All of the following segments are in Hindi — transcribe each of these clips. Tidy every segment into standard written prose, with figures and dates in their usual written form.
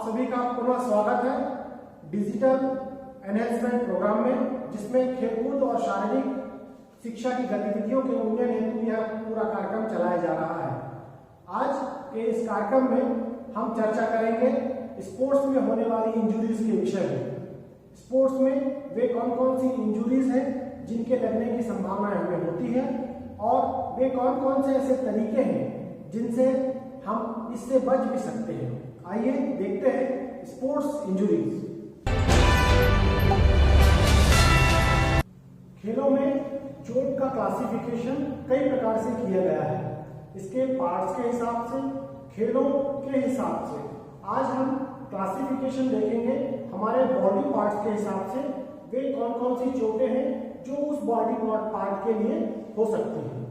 सभी का पुनः स्वागत है डिजिटल एनहेंसमेंट प्रोग्राम में, जिसमें खेलकूद और शारीरिक शिक्षा की गतिविधियों के उन्नयन हेतु यह पूरा कार्यक्रम चलाया जा रहा है। आज के इस कार्यक्रम में हम चर्चा करेंगे स्पोर्ट्स में होने वाली इंजुरीज के विषय में। स्पोर्ट्स में वे कौन कौन सी इंजुरीज हैं जिनके लगने की संभावना हमें होती है, और वे कौन कौन से ऐसे तरीके हैं जिनसे हम इससे बच भी सकते हैं। आइए देखते हैं स्पोर्ट्स इंजुरीज। खेलों में चोट का क्लासिफिकेशन कई प्रकार से किया गया है, इसके पार्ट्स के हिसाब से, खेलों के हिसाब से। आज हम क्लासिफिकेशन देखेंगे हमारे बॉडी पार्ट्स के हिसाब से, वे कौन कौन सी चोटें हैं जो उस बॉडी पार्ट के लिए हो सकती हैं।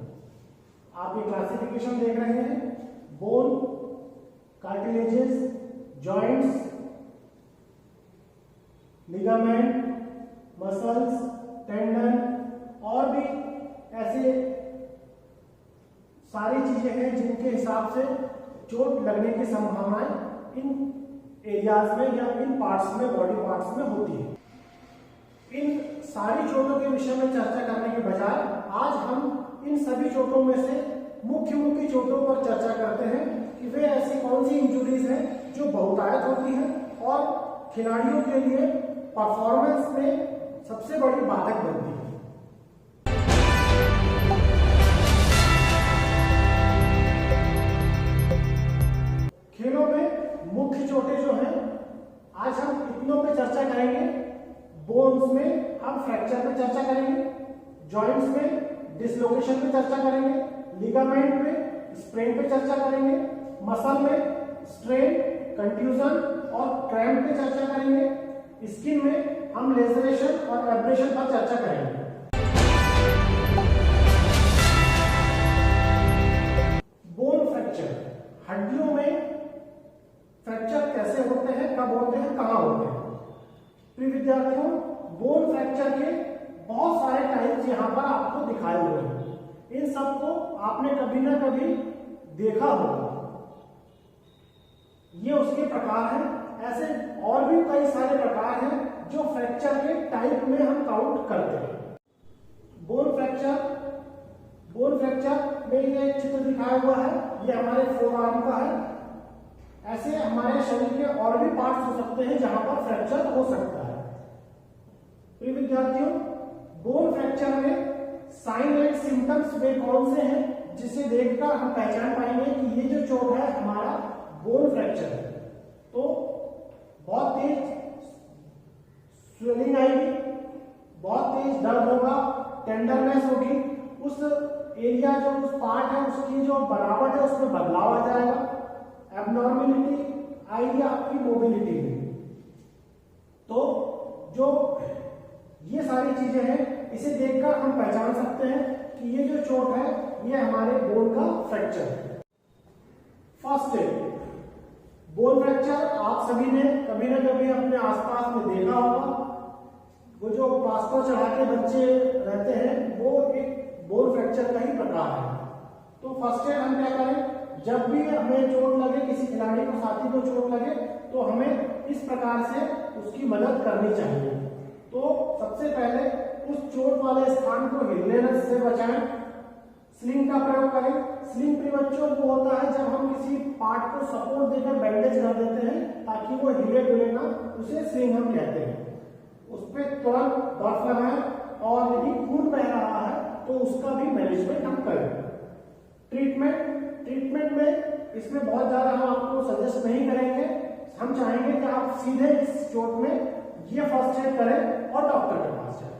आप ये क्लासिफिकेशन देख रहे हैं, bone, cartilages, joints, ligament, muscles, tendon और भी ऐसे सारी चीजें हैं जिनके हिसाब से चोट लगने की संभावनाएं इन एरियाज में या इन पार्ट्स में, बॉडी पार्ट्स में होती है। इन सारी चोटों के विषय में चर्चा करने के बजाय आज हम इन सभी चोटों में से मुख्य चोटों पर चर्चा करते हैं कि वे ऐसी कौन सी इंजुरीज हैं जो बहुतायत होती हैं और खिलाड़ियों के लिए परफॉर्मेंस में सबसे बड़ी बाधक बनती है। खेलों में मुख्य चोटें जो हैं, आज हम इतनों पे चर्चा करेंगे। बोन्स में हम फ्रैक्चर पे चर्चा करेंगे, जॉइंट्स में डिसलोकेशन पे चर्चा करेंगे, लिगामेंट में स्प्रेन पे चर्चा करेंगे, मसल में स्ट्रेन, कंट्यूजन और क्रैम्प पे चर्चा करेंगे, स्किन में हम लेसरेशन और एब्रेशन पर चर्चा करेंगे। बोन फ्रैक्चर, हड्डियों में फ्रैक्चर कैसे होते हैं, कब होते हैं, कहां होते हैं। प्रिय विद्यार्थियों, बोन फ्रैक्चर के बहुत सारे टाइप्स यहां पर आपको दिखाए हुए हैं। इन सबको आपने कभी ना कभी देखा होगा, ये उसके प्रकार हैं। ऐसे और भी कई सारे प्रकार हैं जो फ्रैक्चर के टाइप में हम काउंट करते हैं। बोन फ्रैक्चर में ये एक चित्र दिखाया हुआ है, ये हमारे फोरआर्म का है। ऐसे हमारे शरीर के और भी पार्ट्स हो सकते हैं जहां पर फ्रैक्चर हो सकता है। प्रिय विद्यार्थियों, बोन फ्रैक्चर में साइन एंड सिम्टम्स वे कौन से हैं जिसे देखकर हम पहचान पाएंगे कि ये जो चोट है हमारा बोन फ्रैक्चर है। तो बहुत तेज स्वेलिंग आएगी, बहुत तेज दर्द होगा, टेंडरनेस होगी, उस एरिया जो उस पार्ट है उसकी जो बनावट है उसमें बदलाव आ जाएगा, एबनॉर्मेलिटी आएगी आपकी मोबिलिटी में। तो जो ये सारी चीजें हैं, इसे देखकर हम पहचान सकते हैं कि ये जो चोट है ये हमारे बोन का फ्रैक्चर है। फर्स्ट एड, बोन फ्रैक्चर आप सभी ने कभी ना कभी अपने आसपास में देखा होगा। वो जो प्लास्टर चढ़ा के बच्चे रहते हैं वो एक बोन फ्रैक्चर का ही प्रकार है। तो फर्स्ट एड हम क्या करें, जब भी हमें चोट लगे, किसी खिलाड़ी को, साथी को चोट लगे, तो हमें इस प्रकार से उसकी मदद करनी चाहिए। तो सबसे पहले उस चोट वाले स्थान को हिलने से बचाएं, स्लिंग का प्रयोग करें। स्लिंग प्रिय बच्चों वो होता है जब हम किसी पार्ट को सपोर्ट देकर बैंडेज कर देते हैं ताकि वो हिले डुले ना, उसे स्लिंग हम कहते हैं। उस पर तुरंत बर्फ लगाएं और यदि खून बह रहा है तो उसका भी मैनेजमेंट हम करें। ट्रीटमेंट में इसमें बहुत ज्यादा हम आपको सजेस्ट नहीं करेंगे। हम चाहेंगे कि आप सीधे इस चोट में ये फर्स्ट एड करें और डॉक्टर के पास जाएं।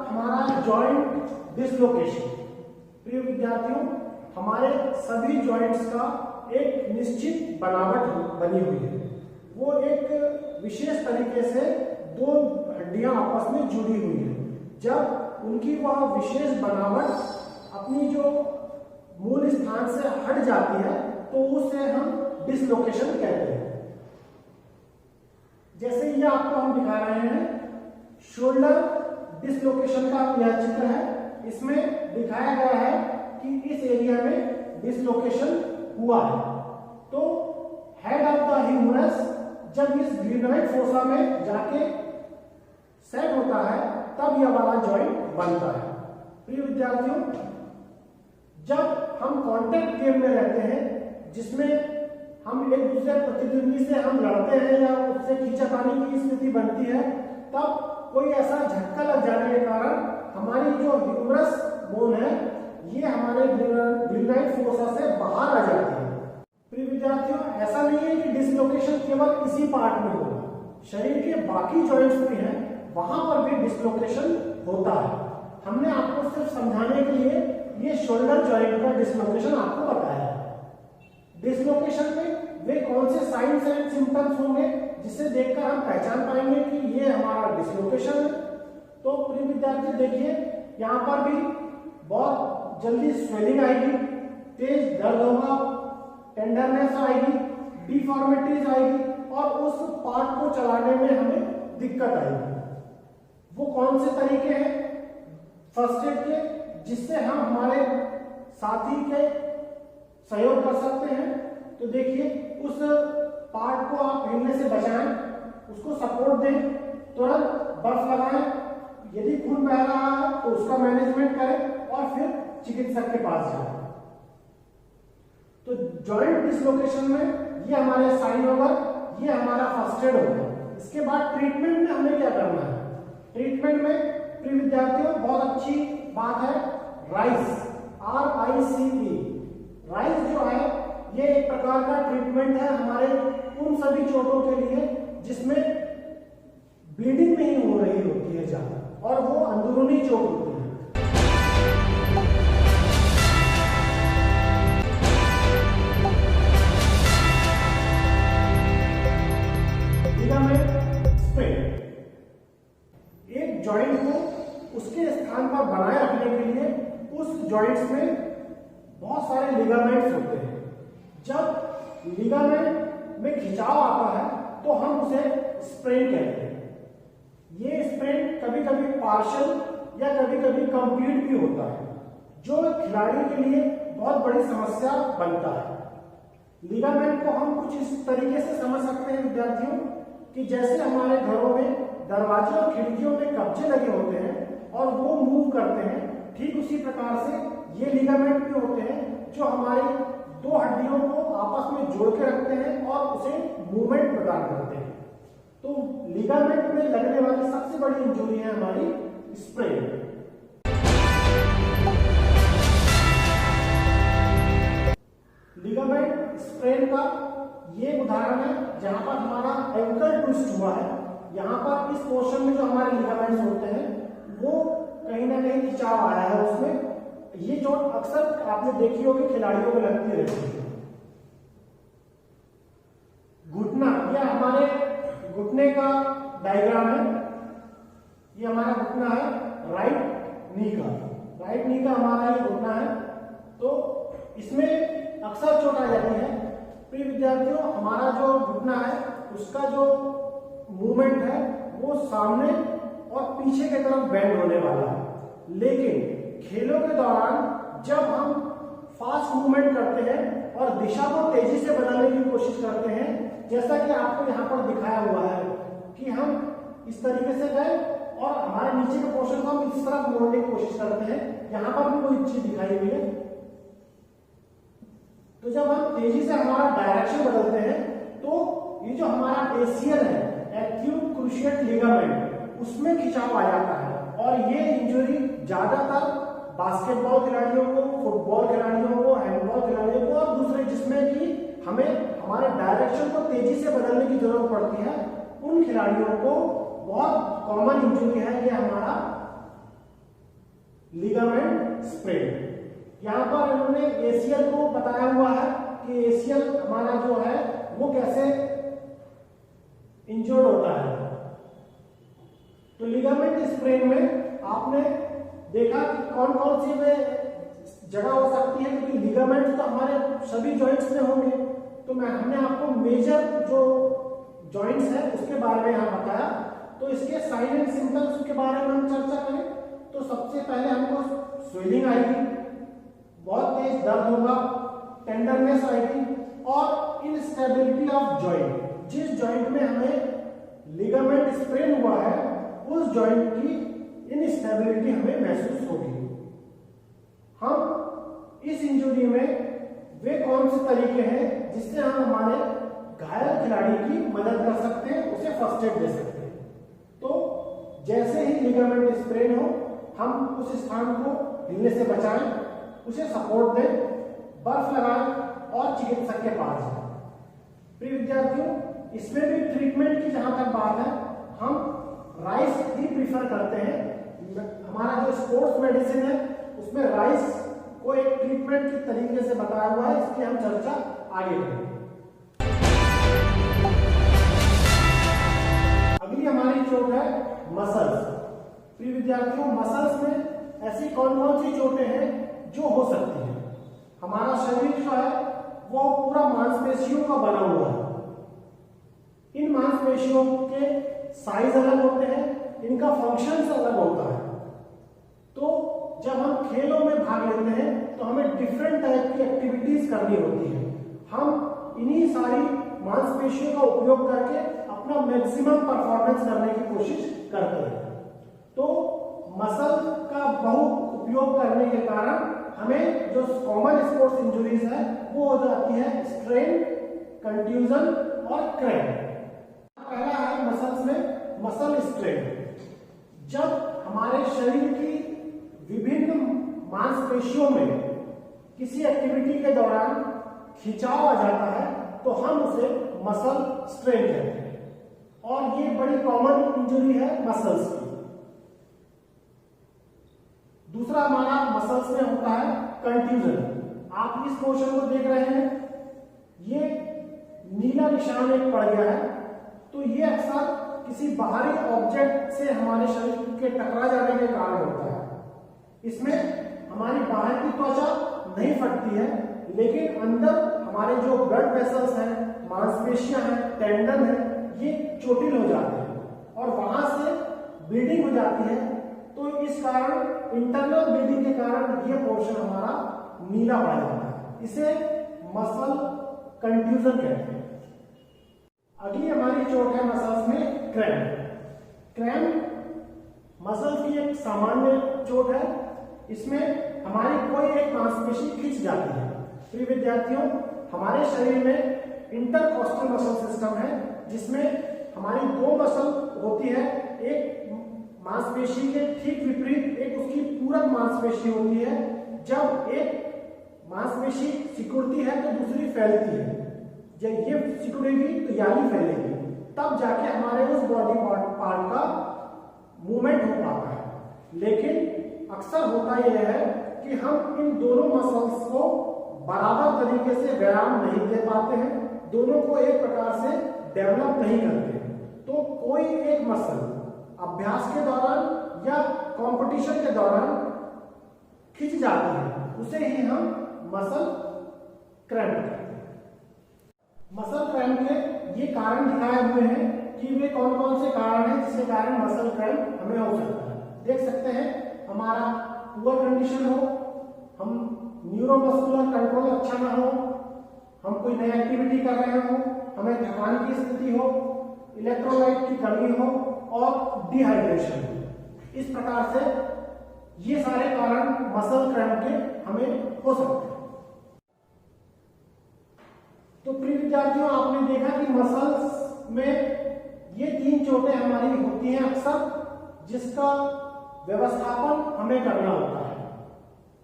हमारा जॉइंट डिसलोकेशन, प्रिय विद्यार्थियों, हमारे सभी जॉइंट्स का एक निश्चित बनावट बनी हुई है। वो एक विशेष तरीके से दो हड्डियां आपस में जुड़ी हुई हैं। जब उनकी वह विशेष बनावट अपनी जो मूल स्थान से हट जाती है तो उसे हम डिसलोकेशन कहते हैं। जैसे ये आपको हम दिखा रहे हैं, शोल्डर डिसलोकेशन का यह चित्र है। इसमें दिखाया गया है कि इस एरिया में डिसलोकेशन हुआ है। तो हेड ऑफ द ह्यूमरस जब इस ग्लिनोइड फोसा में जाके सेट होता है तब यह वाला जॉइंट बनता है। प्रिय विद्यार्थियों, जब हम कांटेक्ट गेम में रहते हैं जिसमें हम एक दूसरे प्रतिद्वंदी से हम लड़ते हैं या उससे खींचातानी की स्थिति बनती है, तब कोई ऐसा झटका लग जाने के कारण हमारी जो ह्यूमरस बोन है ये हमारे ग्लिनोइड फोसा से बाहर आ जाती है। प्रिय विद्यार्थियों, ऐसा नहीं है कि डिसलोकेशन केवल इसी पार्ट में होगा, शरीर के बाकी जॉइंट्स भी हैं वहां पर भी डिसलोकेशन होता है। हमने आपको सिर्फ समझाने के लिए ये शोल्डर जॉइंट का डिसलोकेशन आपको बताया है। डिसलोकेशन में वे कौन से साइंस एंड सिम्टम्स होंगे जिसे देखकर हम पहचान पाएंगे कि ये हमारा डिसलोकेशन है। तो प्रिय विद्यार्थी देखिए, यहाँ पर भी बहुत जल्दी स्वेलिंग आएगी, तेज दर्द होगा, टेंडरनेस आएगी, डिफॉर्मिटीज आएगी और उस पार्ट को चलाने में हमें दिक्कत आएगी। वो कौन से तरीके हैं फर्स्ट एड के जिससे हम हमारे साथी के सहयोग कर सकते हैं? तो देखिए, उस पार्ट को आप हिलने से बचाएं, उसको सपोर्ट दें, तुरंत बर्फ लगाएं, यदि खून बह रहा है तो उसका मैनेजमेंट करें और फिर चिकित्सक के पास जाएं। तो जॉइंट डिसलोकेशन में ये हमारे साइन होगा, ये हमारा फर्स्ट एड होगा। इसके बाद ट्रीटमेंट में हमें क्या करना है? ट्रीटमेंट में प्रिय विद्यार्थियों बहुत अच्छी बात है राइस, RICE। राइस जो है ये एक प्रकार का ट्रीटमेंट है हमारे उन सभी चोटों के लिए जिसमें ब्लीडिंग नहीं हो रही होती है ज्यादा और वो अंदरूनी चोट होती है। लिगामेंट स्प्रेन एक जॉइंट को उसके स्थान पर बनाए रखने के लिए उस जॉइंट्स में बहुत सारे लिगामेंट्स होते हैं। जब लिगामेंट में खिंचाव आता है तो हम उसे स्प्रेन कहते हैं। ये स्प्रेन कभी कभी पार्शियल या कभी कभी कंप्लीट भी होता है, जो खिलाड़ी के लिए बहुत बड़ी समस्या बनता है। लिगामेंट को हम कुछ इस तरीके से समझ सकते हैं विद्यार्थियों कि जैसे हमारे घरों में दरवाजे और खिड़कियों में कब्जे लगे होते हैं और वो मूव करते हैं, ठीक उसी प्रकार से ये लिगामेंट भी होते हैं जो हमारी दो हड्डियों को आपस में जोड़ के रखते हैं और उसे मूवमेंट प्रदान करते हैं। तो लिगामेंट में लगने वाली सबसे बड़ी इंजरी है हमारी स्प्रेन। लिगामेंट स्प्रेन का ये उदाहरण है जहां पर हमारा एंकल ट्विस्ट हुआ है। यहाँ पर इस पोर्शन में जो हमारे लिगामेंट्स होते हैं वो कहीं ना कहीं खिंचाव आया है उसमें। ये चोट अक्सर आपने देखी होगी खिलाड़ियों को लगती रहती है। घुटना, यह हमारे घुटने का डायग्राम है। ये हमारा घुटना है राइट नी का, राइट नी का हमारा ये घुटना है। तो इसमें अक्सर चोट आ जाती है। प्रिय विद्यार्थियों, हमारा जो घुटना है उसका जो मूवमेंट है वो सामने और पीछे की तरफ बेंड होने वाला है, लेकिन खेलों के दौरान जब हम फास्ट मूवमेंट करते हैं और दिशा को तेजी से बदलने की कोशिश करते हैं, जैसा कि आपको यहाँ पर दिखाया हुआ है कि हम इस तरीके से गए और हमारे नीचे के पोर्शन को हम इस तरफ मोड़ने की कोशिश करते हैं। यहाँ पर भी कोई चीज दिखाई हुई है। तो जब हम तेजी से हमारा डायरेक्शन बदलते हैं तो ये जो हमारा ACL है, एक्यूट क्रूशिएट लिगामेंट, उसमें खिंचाव आ जाता है और ये इंजरी ज्यादातर बास्केटबॉल खिलाड़ियों को, फुटबॉल खिलाड़ियों को, हैंडबॉल खिलाड़ियों को और दूसरे जिसमें कि हमें हमारे डायरेक्शन को तेजी से बदलने की जरूरत पड़ती है, उन खिलाड़ियों को बहुत कॉमन इंजरी है ये हमारा लिगामेंट स्प्रेन। यहाँ पर इन्होंने ACL को बताया हुआ है कि ACL हमारा जो है वो कैसे इंजर्ड होता है। तो लिगामेंट स्प्रेन में आपने देखा कि कौन कौन सी वे जगह हो सकती है, क्योंकि लिगामेंट तो हमारे सभी जॉइंट्स में होंगे। तो हमने आपको मेजर जो जॉइंट्स है उसके बारे में यहाँ बताया। तो इसके साइन एंड सिम्टम्स के बारे में हम चर्चा करें तो सबसे पहले हमको स्वेलिंग आएगी, बहुत तेज दर्द होगा, टेंडरनेस आएगी और इनस्टेबिलिटी ऑफ जॉइंट। जिस जॉइंट में हमें लिगामेंट स्प्रेन हुआ है उस जॉइंट की इनस्टेबिलिटी हमें महसूस होगी। हम इस इंजरी में वे कौन से तरीके हैं जिससे हम हमारे घायल खिलाड़ी की मदद कर सकते हैं, उसे फर्स्ट एड दे सकते हैं। तो जैसे ही लिगामेंट स्प्रेन हो हम उस स्थान को हिलने से बचाएं, उसे सपोर्ट दें, बर्फ लगाएं और चिकित्सक के पास जाएं। प्रिय विद्यार्थियों, इसमें भी ट्रीटमेंट की जहां तक बात है, हम राइस ही प्रीफर करते हैं। हमारा जो स्पोर्ट्स मेडिसिन है उसमें राइस को एक ट्रीटमेंट के तरीके से बताया हुआ है, इसकी हम चर्चा आगे करेंगे। अगली हमारी चोट है मसल्स। प्रिय विद्यार्थियों, मसल्स में ऐसी कौन कौन सी चोटें हैं जो हो सकती हैं। हमारा शरीर जो है वो पूरा मांसपेशियों का बना हुआ है। इन मांसपेशियों के साइज अलग होते हैं, इनका फंक्शन अलग होता है। तो जब हम खेलों में भाग लेते हैं तो हमें डिफरेंट टाइप की एक्टिविटीज करनी होती है। हम इन्हीं सारी मांसपेशियों का उपयोग करके अपना मैक्सिमम परफॉर्मेंस करने की कोशिश करते हैं। तो मसल का बहु उपयोग करने के कारण हमें जो कॉमन स्पोर्ट्स इंजरीज है वो हो जाती है स्ट्रेन, कंट्यूजन और क्रैम्प। पहला है मसल्स में मसल स्ट्रेन। जब हमारे शरीर की विभिन्न मांसपेशियों में किसी एक्टिविटी के दौरान खिंचाव आ जाता है तो हम उसे मसल स्ट्रेन कहते हैं और ये बड़ी कॉमन इंजरी है मसल्स की। दूसरा हमारा मसल्स में होता है कंट्यूजन। आप इस पोर्शन को देख रहे हैं, ये नीला निशान एक पड़ गया है, तो ये अक्सर किसी बाहरी ऑब्जेक्ट से हमारे शरीर के टकरा जाने के कारण होता है। इसमें हमारी बाहर की त्वचा नहीं फटती है, लेकिन अंदर हमारे जो ब्लड वेसल्स हैं, मांसपेशियां हैं, टेंडन है, ये चोटिल हो जाते हैं और वहां से ब्लीडिंग हो जाती है। तो इस कारण इंटरनल ब्लीडिंग के कारण ये पोर्शन हमारा नीला पड़ जाता है, इसे मसल कंट्यूजन कहते हैं। अगली हमारी चोट है मसल्स में क्रैम्प। क्रैम्प मसल की एक सामान्य चोट है, इसमें हमारी कोई एक मांसपेशी खिंच जाती है। प्रिय विद्यार्थियों, हमारे शरीर में इंटरकॉस्टल मसल सिस्टम है जिसमें हमारी दो मसल होती है, एक मांसपेशी के ठीक विपरीत एक उसकी पूरक मांसपेशी होती है। जब एक मांसपेशी सिकुड़ती है तो दूसरी फैलती है, जब ये सिकुड़ेगी तो यानी फैलेगी, तब जाके हमारे उस बॉडी पार्ट का मूवमेंट हो पाता है। लेकिन अक्सर होता यह है कि हम इन दोनों मसल्स को बराबर तरीके से व्यायाम नहीं दे पाते हैं, दोनों को एक प्रकार से डेवलप नहीं करते। तो कोई एक मसल अभ्यास के दौरान या कंपटीशन के दौरान खिंच जाती है, उसे ही हम मसल क्रैम्प कहते हैं। मसल क्रैम्प के ये कारण दिखाए हुए हैं कि वे कौन कौन से कारण हैं जिसके कारण मसल क्रैम्प हमें हो सकता है। देख सकते हैं, हमारा पुअर कंडीशन हो, हम न्यूरोमस्कुलर कंट्रोल अच्छा ना हो, हम कोई नई एक्टिविटी कर रहे हो, हमें थकान की स्थिति हो, इलेक्ट्रोलाइट की कमी हो और डिहाइड्रेशन हो। इस प्रकार से ये सारे कारण मसल क्रैम्प के हमें हो सकते हैं। तो प्रिय विद्यार्थियों, आपने देखा कि मसल्स में ये तीन चोटें हमारी होती हैं अक्सर, जिसका व्यवस्थापन हमें करना होता है।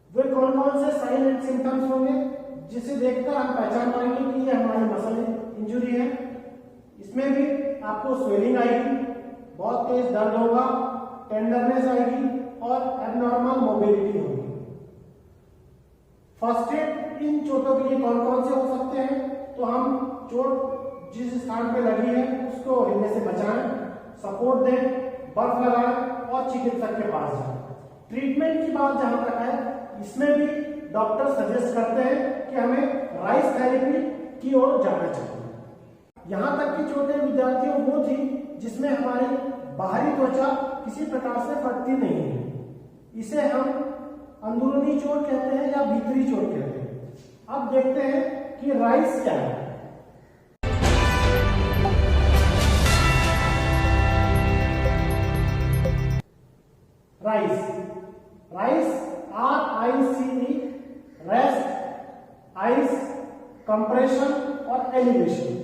वे कौन कौन से साइन एंड सिम्टम्स होंगे जिसे देखकर हम पहचान पाएंगे कि ये हमारी मसल इंजरी है। इसमें भी आपको स्वेलिंग आएगी, बहुत तेज दर्द होगा, टेंडरनेस आएगी और एबनॉर्मल मोबिलिटी होगी। फर्स्ट एड इन चोटों के लिए कौन कौन से हो सकते हैं? तो हम चोट जिस स्थान पे लगी है उसको हिलने से बचाएं, सपोर्ट दें, बर्फ लगाएं और चिकित्सक के पास जाएं। ट्रीटमेंट की बात जहां तक है, इसमें भी डॉक्टर सजेस्ट करते हैं कि हमें राइस थेरेपी की ओर जाना चाहिए। यहां तक की चोटें विद्यार्थियों वो थी जिसमें हमारी बाहरी त्वचा किसी प्रकार से फटती नहीं है, इसे हम अंदरूनी चोट कहते हैं या भीतरी चोट कहते हैं। अब देखते हैं कि राइस क्या है। Rice, RICE, rest, ice, compression और एलिवेशन।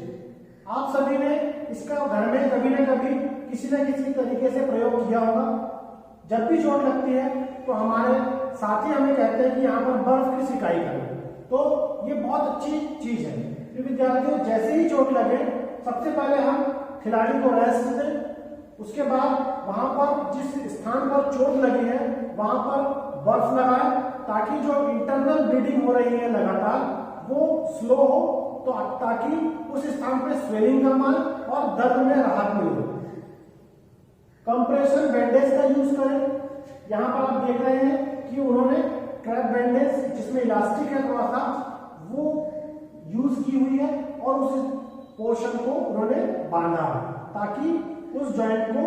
आप सभी ने इसका घर में कभी न कभी किसी न किसी तरीके से प्रयोग किया होगा। जब भी चोट लगती है तो हमारे साथी हमें कहते हैं कि यहाँ पर बर्फ की सिकाई करो, तो ये बहुत अच्छी चीज है। तो विद्यार्थियों, जैसे ही चोट लगे सबसे पहले हम खिलाड़ी को रेस्ट दें, उसके बाद वहां पर जिस स्थान पर चोट लगी है वहां पर बर्फ लगाएं, ताकि जो इंटरनल ब्लीडिंग हो रही है लगातार वो स्लो हो, तो ताकि उस स्थान पे स्वेलिंग कम आए और दर्द में राहत मिले। कंप्रेशन बैंडेज का यूज करें। यहाँ पर आप देख रहे हैं कि उन्होंने ट्रैप बैंडेज जिसमें इलास्टिक है थोड़ा सा, वो यूज की हुई है और उस पोर्शन को उन्होंने बांधा है ताकि उस जॉइंट को,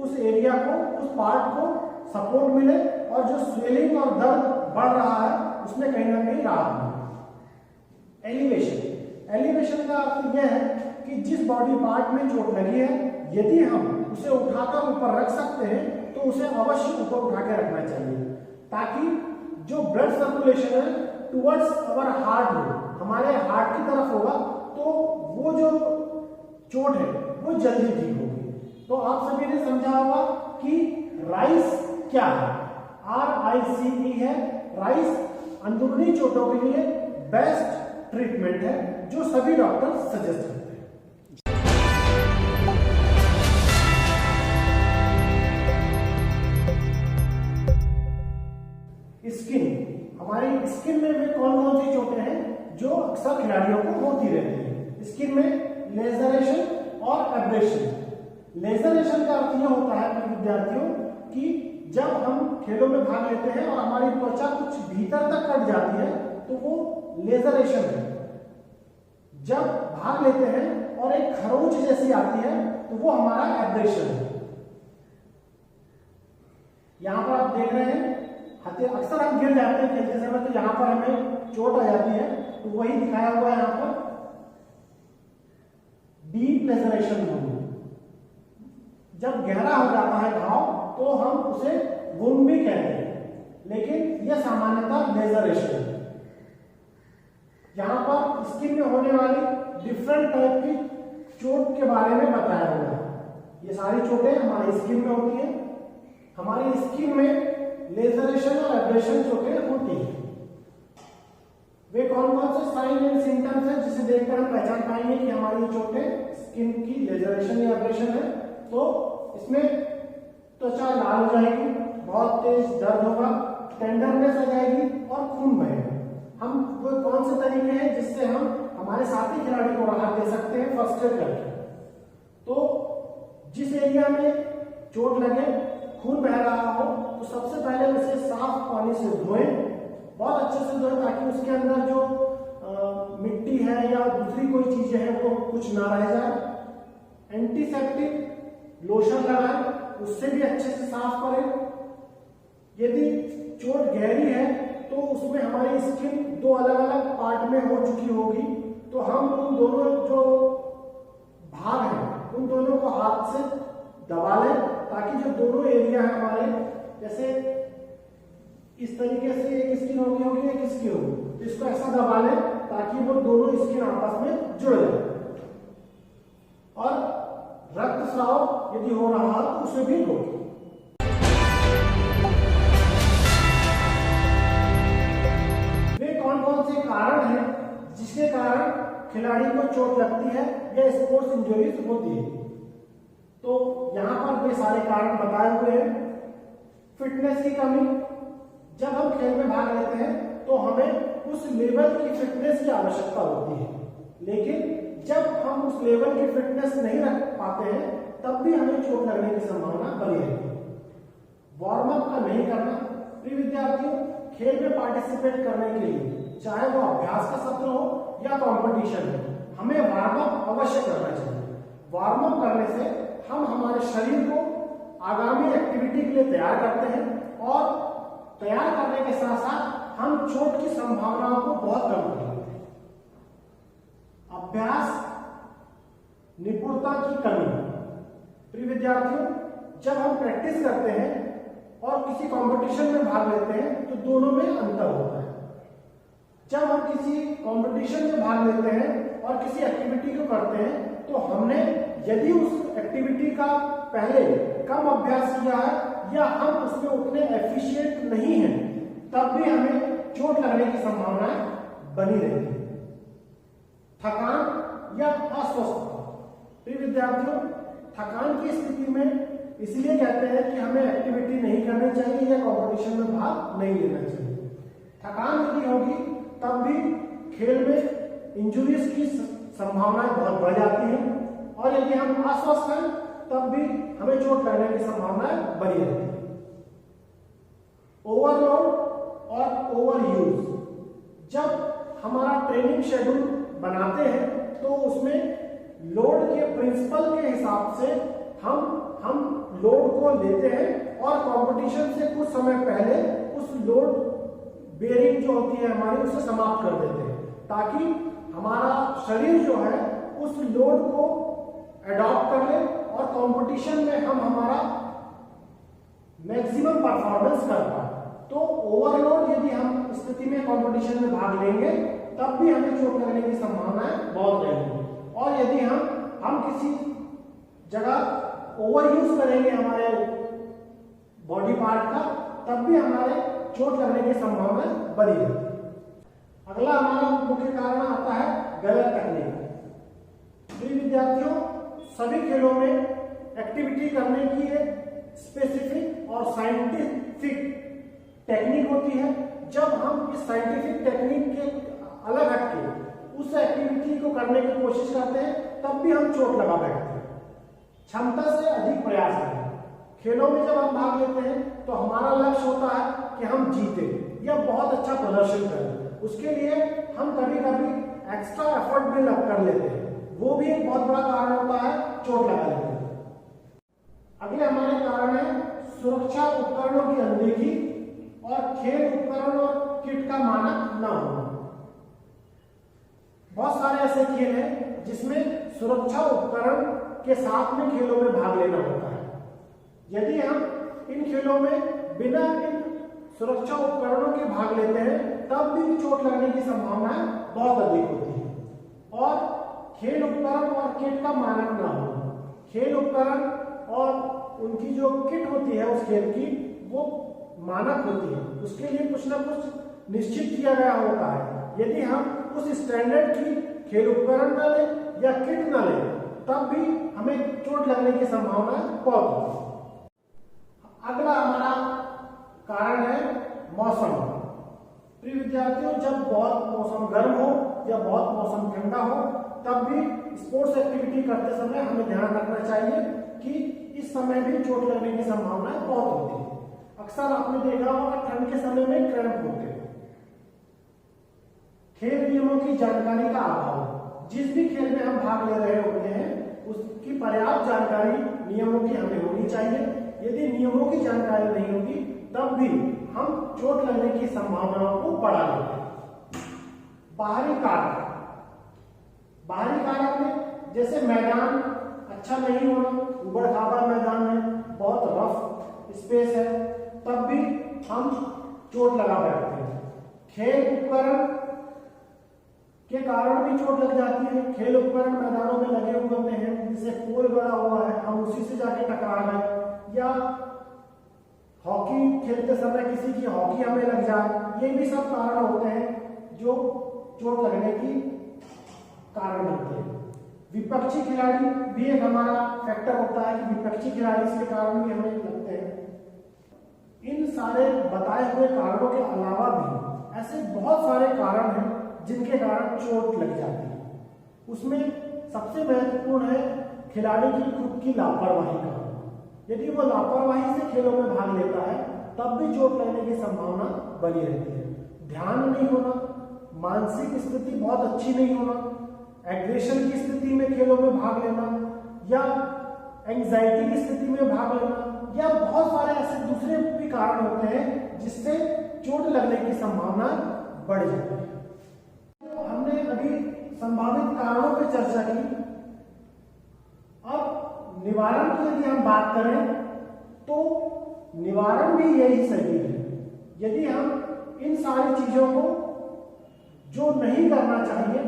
उस एरिया को, उस पार्ट को सपोर्ट मिले और जो स्वेलिंग और दर्द बढ़ रहा है उसमें कहीं ना कहीं राहत मिले। एलिवेशन का अर्थ यह है कि जिस बॉडी पार्ट में चोट लगी है यदि हम उसे उठाकर ऊपर रख सकते हैं तो उसे अवश्य ऊपर उठा के रखना चाहिए, ताकि जो ब्लड सर्कुलेशन है टुवर्ड्स अवर हार्ट हो, हमारे हार्ट की तरफ होगा, तो वो जो चोट है वो जल्दी ठीक होगी। तो आप सभी ने समझा होगा कि राइस क्या है। RICE है। राइस अंदरूनी चोटों के लिए बेस्ट ट्रीटमेंट है जो सभी डॉक्टर सजेस्ट करते हैं। स्किन, हमारी स्किन में भी कौन कौन सी चोटें हैं जो अक्सर खिलाड़ियों को होती रहती है। स्किन में लेजरेशन और एब्रेशन। लेजरेशन का अर्थ यह होता है विद्यार्थियों कि जब हम खेलों में भाग लेते हैं और हमारी त्वचा कुछ भीतर तक कट जाती है तो वो लेजरेशन है। जब भाग लेते हैं और एक खरोंच जैसी आती है तो वो हमारा एब्रेशन है। यहां पर आप देख रहे हैं अक्सर हम गिर जाते हैं खेलते समय, तो यहां पर हमें चोट आ जाती है, तो वही दिखाया हुआ है यहां पर डीप लेजरेशन वुंड। जब गहरा हो जाता है घाव तो हम उसे वुंड भी कहते हैं, लेकिन यह सामान्यतः लेजरेशन है। यहां पर स्किन में होने वाली डिफरेंट टाइप की चोट के बारे में बताया हुआ है। ये सारी चोटें हमारी स्किन में होती है। हमारी स्किन में लेजरेशन और एब्रेशन चोटें होती है। वे कौन कौन से साइन एंड सिम्टम्स हैं जिसे देखकर हम पहचान पाएंगे कि हमारी चोटें स्किन की लेजरेशन या एब्रेशन है। तो इसमें त्वचा लाल हो जाएगी, बहुत तेज दर्द होगा, टेंडरनेस आ जाएगी और खून बहेगा। हम वो कौन से तरीके हैं जिससे हम हमारे साथी खिलाड़ी को राहत दे सकते हैं फर्स्ट एड करके। तो जिस एरिया में चोट लगे, खून बह रहा हो, तो सबसे पहले उसे साफ पानी से धोएं, बहुत अच्छे से धोएं ताकि उसके अंदर जो मिट्टी है या दूसरी कोई चीजें हैं वो कुछ ना रह जाए। एंटीसेप्टिक लोशन लगाएं, उससे भी अच्छे से साफ करें। यदि चोट गहरी है तो उसमें हमारी स्किन दो अलग अलग पार्ट में हो चुकी होगी, तो हम उन दोनों जो भाग हैं उन दोनों को हाथ से दबा लें ताकि जो दोनों एरिया है हमारे, जैसे इस तरीके से एक स्किन होगी एक स्किन होगी, तो इसको ऐसा दबा लें ताकि वो दोनों स्किन आपस में जुड़ जाए। और रक्त स्राव यदि हो रहा है तो उसे भी रोकें। वे कौन कौन से कारण हैं जिसके कारण खिलाड़ी को चोट लगती है या स्पोर्ट्स इंजरीज होती है। तो यहां पर वे सारे कारण बताए हुए हैं। फिटनेस की कमी, जब हम खेल में भाग लेते हैं तो हमें उस लेवल की फिटनेस की आवश्यकता होती है, लेकिन जब हम उस लेवल की फिटनेस नहीं रख पाते हैं तब भी हमें चोट लगने की संभावना बनी रहती है। वार्म अप का नहीं करना। प्रिय विद्यार्थियों, खेल में पार्टिसिपेट करने के लिए चाहे वो अभ्यास का सत्र हो या कंपटीशन हो, हमें वार्म अप अवश्य करना चाहिए। वार्म अप करने से हम हमारे शरीर को आगामी एक्टिविटी के लिए तैयार करते हैं और तैयार करने के साथ साथ हम चोट की संभावनाओं को बहुत कम कर लेते हैं। अभ्यास निपुणता की कमी। प्रिय विद्यार्थियों, जब हम प्रैक्टिस करते हैं और किसी कंपटीशन में भाग लेते हैं तो दोनों में अंतर होता है। जब हम किसी कंपटीशन में भाग लेते हैं और किसी एक्टिविटी को करते हैं तो हमने यदि उस एक्टिविटी का पहले कम अभ्यास किया है या हम उसमें उतने एफिशिएंट नहीं हैं, तब भी हमें चोट लगने की संभावनाएं बनी रहती है। थकान या अस्वस्थता। प्रिय विद्यार्थियों, थकान की स्थिति में इसलिए कहते हैं कि हमें एक्टिविटी नहीं करनी चाहिए या कंपटीशन में भाग नहीं लेना चाहिए। थकान यदि होगी तब भी खेल में इंजुरीज की संभावनाएं बहुत बढ़ जाती हैं और यदि हम अस्वस्थ हैं तब भी हमें चोट लगने की संभावनाएं बनी रहती है। ओवरलोड और ओवरयूज। जब हमारा ट्रेनिंग शेड्यूल बनाते हैं तो उसमें लोड के प्रिंसिपल के हिसाब से हम लोड को लेते हैं और कंपटीशन से कुछ समय पहले उस लोड बेरिंग जो होती है हमारी उसे समाप्त कर देते हैं, ताकि हमारा शरीर जो है उस लोड को अडॉप्ट कर ले और कंपटीशन में हम हमारा मैक्सिमम परफॉर्मेंस कर पाए। तो ओवरलोड यदि हम स्थिति में कंपटीशन में भाग लेंगे तब भी हमें चोट लगने की संभावनाएं बहुत रहेगी। और यदि हम किसी जगह ओवर यूज करेंगे हमारे बॉडी पार्ट का, तब भी हमारे चोट लगने की संभावना बनी रहती है। अगला हमारा मुख्य कारण आता है गलत तकनीक। प्रिय विद्यार्थियों, सभी खेलों में एक्टिविटी करने की एक स्पेसिफिक और साइंटिफिक टेक्निक होती है। जब हम इस साइंटिफिक टेक्निक के अलग हटके उस एक्टिविटी को करने की कोशिश करते हैं तब भी हम चोट लगा बैठते हैं। क्षमता से अधिक प्रयास करें। खेलों में जब हम भाग लेते हैं तो हमारा लक्ष्य होता है कि हम जीते या बहुत अच्छा प्रदर्शन करें। उसके लिए हम कभी कभी एक्स्ट्रा एफर्ट भी कर लेते हैं, वो भी एक बहुत बड़ा कारण होता है चोट लगा लेने का। अगले हमारे कारण है सुरक्षा उपकरणों की अनदेखी और खेल उपकरण और किट का मानक न होना। बहुत सारे ऐसे खेल हैं जिसमें सुरक्षा उपकरण के साथ में खेलों में भाग लेना होता है। यदि हम इन खेलों में बिना इन सुरक्षा उपकरणों के भाग लेते हैं तब भी चोट लगने की संभावना बहुत अधिक होती है। और खेल उपकरण और किट का मानक ना होना। खेल उपकरण और उनकी जो किट होती है उस खेल की वो मानक होती है, उसके लिए कुछ ना कुछ निश्चित किया गया होता है। यदि हम उस स्टैंडर्ड की खेल उपकरण न लें या किट न लें तब भी हमें चोट लगने की संभावना बहुत होती है। अगला हमारा कारण है मौसम। प्रिय विद्यार्थियों, जब बहुत मौसम गर्म हो या बहुत मौसम ठंडा हो तब भी स्पोर्ट्स एक्टिविटी करते समय हमें ध्यान रखना चाहिए कि इस समय भी चोट लगने की संभावना बहुत होती है। अक्सर आपने देखा होगा ठंड के समय में क्रैम्प होते हैं। खेल नियमों की जानकारी का अभाव। जिस भी खेल में हम भाग ले रहे होते हैं उसकी पर्याप्त जानकारी नियमों की हमें होनी चाहिए। यदि नियमों की जानकारी नहीं होगी तब भी हम चोट लगने की संभावनाओं को बढ़ा लेते हैं। बाहरी कारण। बाहरी कारण में जैसे मैदान अच्छा नहीं होना, उबड़ खाबड़ मैदान है, बहुत रफ स्पेस है, तब भी हम चोट लगा बैठते हैं। खेल उपकरण के कारण भी चोट लग जाती है। खेल उपकरण मैदानों में लगे हुए होते हैं, जैसे पोल गड़ा हुआ है, हम उसी से जाके टकरा गए, या हॉकी खेलते समय किसी की हॉकी हमें लग जाए, ये भी सब कारण होते हैं जो चोट लगने की कारण बनते हैं। विपक्षी खिलाड़ी भी एक हमारा फैक्टर होता है कि विपक्षी खिलाड़ी इसके कारण भी हमें लगते हैं। इन सारे बताए हुए कारणों के अलावा भी ऐसे बहुत सारे कारण हैं जिनके कारण चोट लग जाती है। उसमें सबसे महत्वपूर्ण है खिलाड़ी की खुद की लापरवाही का। यदि वो लापरवाही से खेलों में भाग लेता है तब भी चोट लगने की संभावना बनी रहती है। ध्यान नहीं होना, मानसिक स्थिति बहुत अच्छी नहीं होना, एग्रेशन की स्थिति में खेलों में भाग लेना या एंजाइटी की स्थिति में भाग लेना, या बहुत सारे ऐसे दूसरे भी कारण होते हैं जिससे चोट लगने की संभावना बढ़ जाती है। तो हमने अभी संभावित कारणों पर चर्चा की। अब निवारण की यदि हम बात करें तो निवारण भी यही सही है। यदि हम इन सारी चीजों को जो नहीं करना चाहिए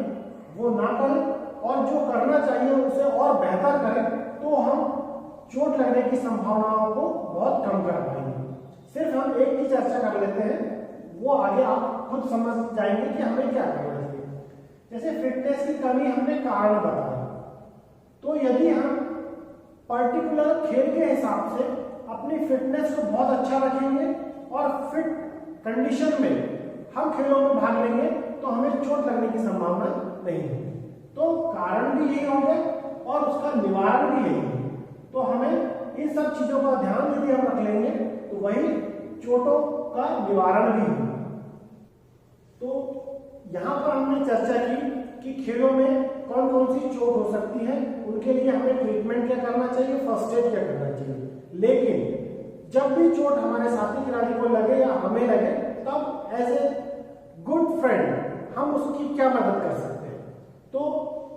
वो ना करें और जो करना चाहिए उसे और बेहतर करें तो हम चोट लगने की संभावनाओं को बहुत कम कर पाएंगे। सिर्फ हम एक की चर्चा कर लेते हैं, वो आगे आप खुद समझ जाएंगे कि हमें क्या करना चाहिए। जैसे फिटनेस की कमी हमने कारण बताया, तो यदि हम पर्टिकुलर खेल के हिसाब से अपनी फिटनेस को बहुत अच्छा रखेंगे और फिट कंडीशन में हम खेलों में भाग लेंगे तो हमें चोट लगने की संभावना नहीं है। तो कारण भी यही हो गया और उसका निवारण भी यही है। तो हमें इन सब चीजों का ध्यान यदि हम रख लेंगे तो वही चोटों का निवारण भी है। तो यहाँ पर हमने चर्चा की कि खेलों में कौन कौन सी चोट हो सकती है, उनके लिए हमें ट्रीटमेंट क्या करना चाहिए, फर्स्ट एड क्या करना चाहिए। लेकिन जब भी चोट हमारे साथी खिलाड़ी को लगे या हमें लगे तब एज ए गुड फ्रेंड हम उसकी क्या मदद कर सकते हैं। तो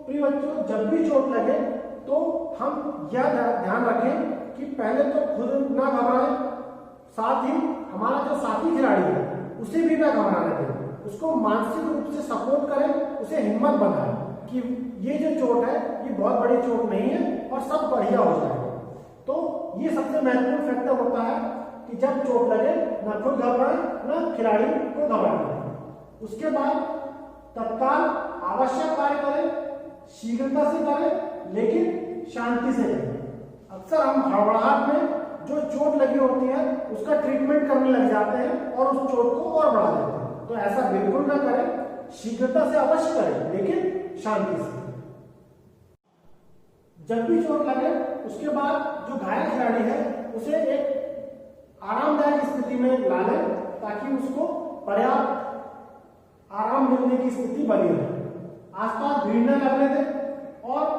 प्रिय बच्चों, जब भी चोट लगे तो हम यह ध्यान रखें कि पहले तो खुद ना घबराएं, साथ ही हमारा जो साथी खिलाड़ी है उसे भी ना घबराने दें, उसको मानसिक रूप से सपोर्ट करें, उसे हिम्मत बनाएं कि ये जो चोट है ये बहुत बड़ी चोट नहीं है और सब बढ़िया हो जाएगा। तो ये सबसे महत्वपूर्ण फैक्टर होता है कि जब चोट लगे ना खुद घबराएं ना खिलाड़ी को घबराने दें। उसके बाद तत्काल आवश्यक कार्य करें, शीघ्रता से करें लेकिन शांति से करें। अक्सर हम हड़बड़ाहट में जो चोट लगी होती है उसका ट्रीटमेंट करने लग जाते हैं और उस चोट को और बढ़ा देते हैं। तो ऐसा बिल्कुल ना करें, शीघ्रता से अवश्य करें लेकिन शांति से। जब भी चोट लगे उसके बाद जो घायल खिलाड़ी है उसे एक आरामदायक स्थिति में ला लें ताकि उसको पर्याप्त आराम मिलने की स्थिति बनी रहे। आसपास भीड़ न लगने दें और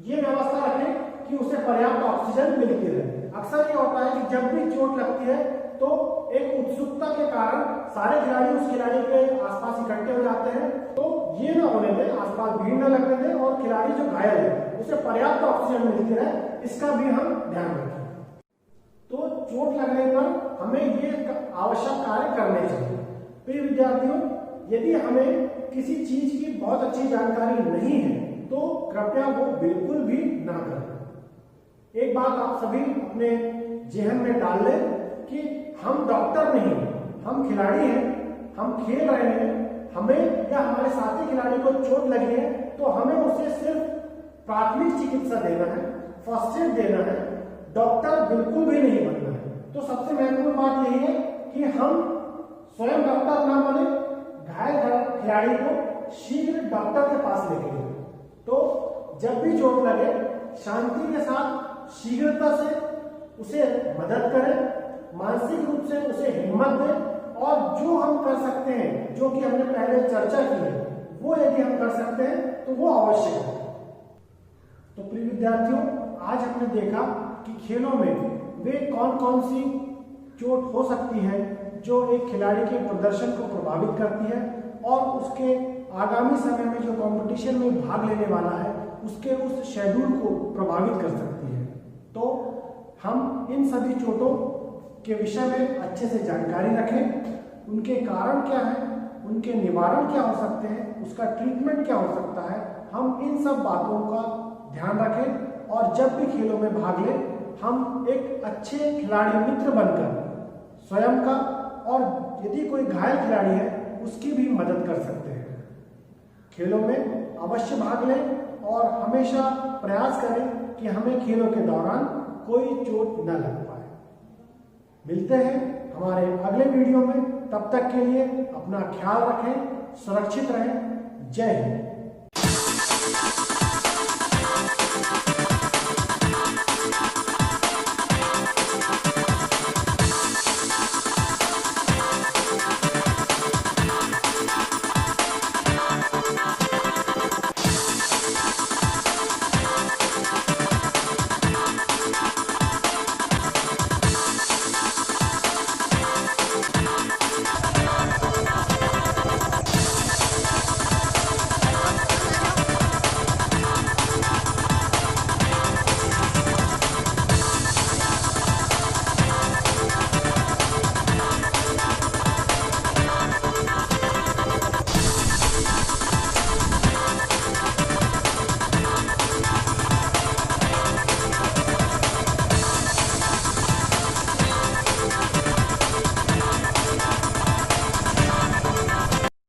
ये व्यवस्था रखें कि उसे पर्याप्त ऑक्सीजन मिलती रहे। अक्सर ये होता है कि जब भी चोट लगती है तो एक उत्सुकता के कारण सारे खिलाड़ी उस खिलाड़ी के आसपास इकट्ठे हो जाते हैं। तो ये ना होने दें, आसपास भीड़ न लगने दें और खिलाड़ी जो घायल है उसे पर्याप्त ऑक्सीजन मिलती रहे, इसका भी हम ध्यान रखें। तो चोट लगने पर हमें ये आवश्यक कार्य करने चाहिए। प्रिय विद्यार्थियों, यदि हमें किसी चीज की बहुत अच्छी जानकारी नहीं है तो कृपया वो बिल्कुल भी ना करें। एक बात आप सभी अपने जेहन में डाल लें कि हम डॉक्टर नहीं, हम खिलाड़ी हैं, हम खेल रहे हैं। हमें या हमारे साथी खिलाड़ी को चोट लगी है तो हमें उसे सिर्फ प्राथमिक चिकित्सा देना है, फर्स्ट एड देना है, डॉक्टर बिल्कुल भी नहीं बनना है। तो सबसे महत्वपूर्ण बात यही है कि हम स्वयं डॉक्टर ना बने, घायल खिलाड़ी को शीघ्र डॉक्टर के पास लेके जाए। तो जब भी चोट लगे शांति के साथ शीघ्रता से उसे मदद करें, मानसिक रूप से उसे हिम्मत दें और जो हम कर सकते हैं, जो कि हमने पहले चर्चा की है, वो यदि हम कर सकते हैं तो वो अवश्य करें। तो प्रिय विद्यार्थियों, आज हमने देखा कि खेलों में वे कौन कौन सी चोट हो सकती है जो एक खिलाड़ी के प्रदर्शन को प्रभावित करती है और उसके आगामी समय में जो कंपटीशन में भाग लेने वाला है उसके उस शेड्यूल को प्रभावित कर सकती है। तो हम इन सभी चोटों के विषय में अच्छे से जानकारी रखें, उनके कारण क्या है, उनके निवारण क्या हो सकते हैं, उसका ट्रीटमेंट क्या हो सकता है। हम इन सब बातों का ध्यान रखें और जब भी खेलों में भाग लें हम एक अच्छे खिलाड़ी मित्र बनकर स्वयं का और यदि कोई घायल खिलाड़ी है उसकी भी मदद कर सकते हैं। खेलों में अवश्य भाग लें और हमेशा प्रयास करें कि हमें खेलों के दौरान कोई चोट न लग पाए। मिलते हैं हमारे अगले वीडियो में, तब तक के लिए अपना ख्याल रखें, सुरक्षित रहें। जय हिंद।